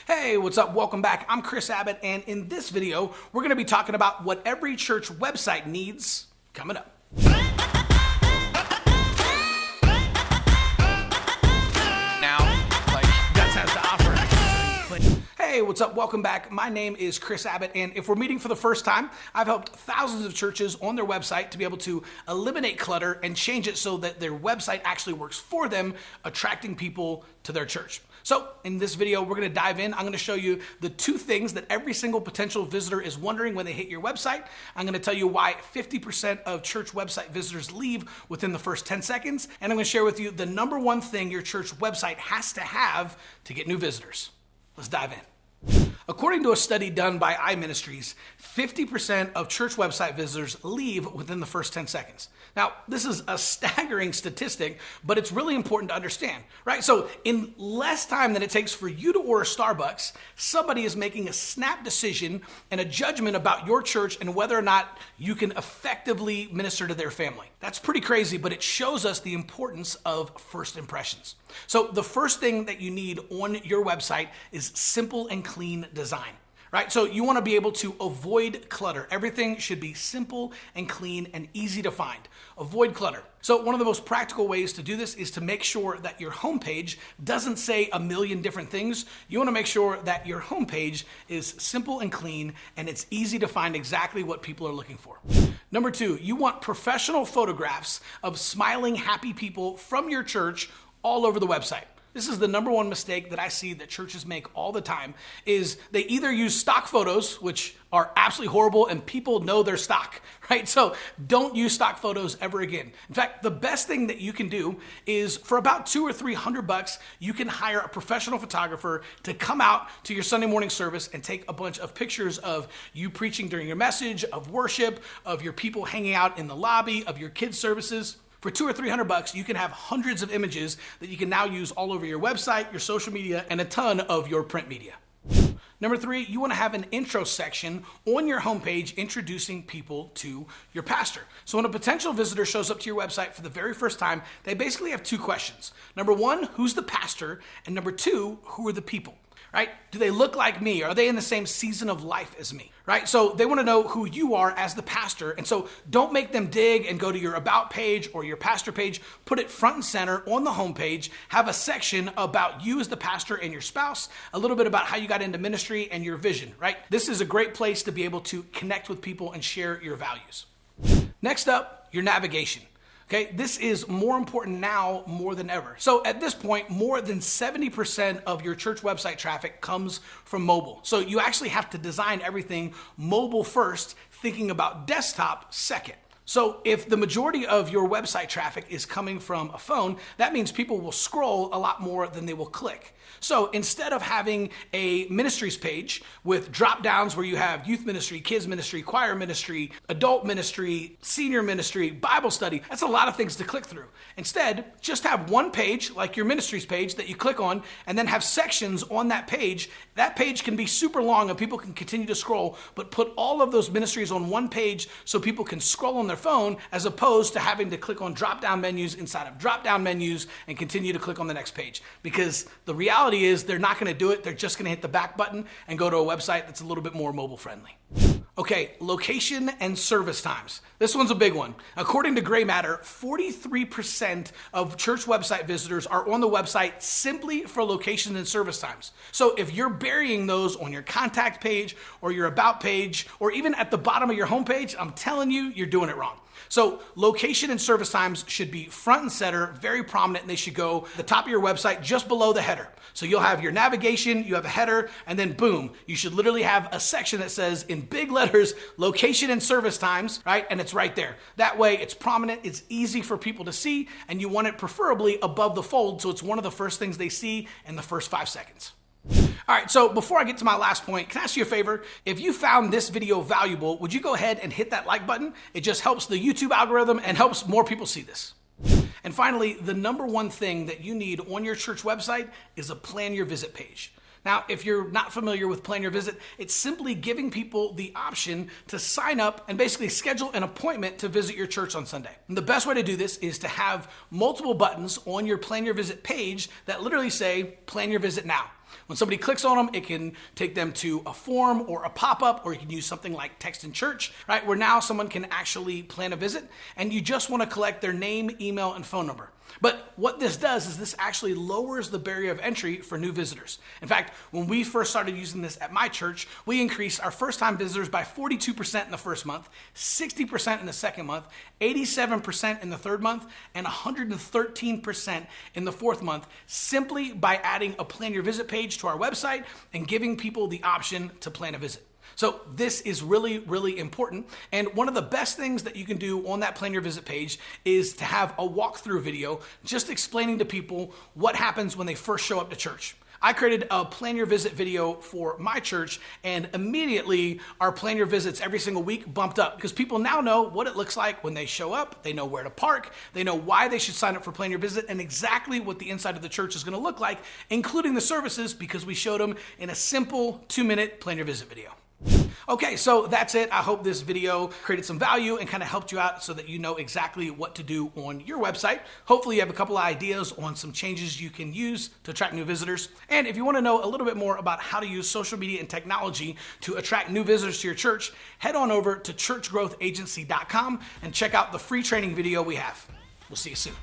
Hey, what's up? Welcome back. I'm Chris Abbott, and in this video, we're going to be talking about what every church website needs coming up. Hey, what's up? Welcome back. My name is Chris Abbott, and if we're meeting for the first time, I've helped thousands of churches on their website to be able to eliminate clutter and change it so that their website actually works for them, attracting people to their church. So in this video, we're going to dive in. I'm going to show you the two things that every single potential visitor is wondering when they hit your website. I'm going to tell you why 50% of church website visitors leave within the first 10 seconds. And I'm going to share with you the number one thing your church website has to have to get new visitors. Let's dive in. According to a study done by iMinistries, 50% of church website visitors leave within the first 10 seconds. Now, this is a staggering statistic, but it's really important to understand, right? So in less time than it takes for you to order Starbucks, somebody is making a snap decision and a judgment about your church and whether or not you can effectively minister to their family. That's pretty crazy, but it shows us the importance of first impressions. So the first thing that you need on your website is simple and clean design, right? So you want to be able to avoid clutter. Everything should be simple and clean and easy to find. Avoid clutter. So one of the most practical ways to do this is to make sure that your homepage doesn't say a million different things. You want to make sure that your homepage is simple and clean and it's easy to find exactly what people are looking for. Number two, you want professional photographs of smiling, happy people from your church all over the website. This is the number one mistake that I see that churches make all the time is they either use stock photos, which are absolutely horrible and people know they're stock, right? So don't use stock photos ever again. In fact, the best thing that you can do is for about $200 or $300, you can hire a professional photographer to come out to your Sunday morning service and take a bunch of pictures of you preaching during your message, of worship, of your people hanging out in the lobby, of your kids' services. For $200 or $300, you can have hundreds of images that you can now use all over your website, your social media, and a ton of your print media. Number three, you want to have an intro section on your homepage introducing people to your pastor. So when a potential visitor shows up to your website for the very first time, they basically have two questions. Number one, who's the pastor? And number two, who are the people? Right? Do they look like me? Are they in the same season of life as me? Right? So they want to know who you are as the pastor. And so don't make them dig and go to your about page or your pastor page. Put it front and center on the homepage. Have a section about you as the pastor and your spouse, a little bit about how you got into ministry and your vision, right? This is a great place to be able to connect with people and share your values. Next up, your navigation. Okay, this is more important now more than ever. So at this point, more than 70% of your church website traffic comes from mobile. So you actually have to design everything mobile first, thinking about desktop second. So if the majority of your website traffic is coming from a phone, that means people will scroll a lot more than they will click. So instead of having a ministries page with drop downs where you have youth ministry, kids ministry, choir ministry, adult ministry, senior ministry, Bible study, that's a lot of things to click through. Instead, just have one page like your ministries page that you click on and then have sections on that page. That page can be super long and people can continue to scroll, but put all of those ministries on one page so people can scroll on their phone as opposed to having to click on drop-down menus inside of drop-down menus and continue to click on the next page. Because the reality is they're not going to do it. They're just going to hit the back button and go to a website that's a little bit more mobile friendly. Okay, location and service times. This one's a big one. According to Gray Matter, 43% of church website visitors are on the website simply for location and service times. So if you're burying those on your contact page or your about page or even at the bottom of your homepage, I'm telling you, you're doing it wrong. So location and service times should be front and center, very prominent, and they should go the top of your website just below the header. So you'll have your navigation, you have a header, and then boom, you should literally have a section that says in big letters, location and service times, right? And it's right there. That way it's prominent, it's easy for people to see, and you want it preferably above the fold so it's one of the first things they see in the first 5 seconds. All right, so before I get to my last point, can I ask you a favor? If you found this video valuable, would you go ahead and hit that like button? It just helps the YouTube algorithm and helps more people see this. And finally, the number one thing that you need on your church website is a plan your visit page. Now, if you're not familiar with Plan Your Visit, it's simply giving people the option to sign up and basically schedule an appointment to visit your church on Sunday. And the best way to do this is to have multiple buttons on your Plan Your Visit page that literally say, Plan Your Visit Now. When somebody clicks on them, it can take them to a form or a pop-up, or you can use something like text in church, right? Where now someone can actually plan a visit, and you just want to collect their name, email, and phone number. But what this does is this actually lowers the barrier of entry for new visitors. In fact, when we first started using this at my church, we increased our first-time visitors by 42% in the first month, 60% in the second month, 87% in the third month, and 113% in the fourth month, simply by adding a Plan Your Visit page to our website and giving people the option to plan a visit. So this is really, really important. And one of the best things that you can do on that Plan Your Visit page is to have a walkthrough video just explaining to people what happens when they first show up to church. I created a Plan Your Visit video for my church, and immediately our Plan Your Visits every single week bumped up because people now know what it looks like when they show up. They know where to park. They know why they should sign up for Plan Your Visit and exactly what the inside of the church is going to look like, including the services, because we showed them in a simple 2-minute Plan Your Visit video. Okay, so that's it. I hope this video created some value and kind of helped you out so that you know exactly what to do on your website. Hopefully you have a couple of ideas on some changes you can use to attract new visitors. And if you want to know a little bit more about how to use social media and technology to attract new visitors to your church, head on over to churchgrowthagency.com and check out the free training video we have. We'll see you soon.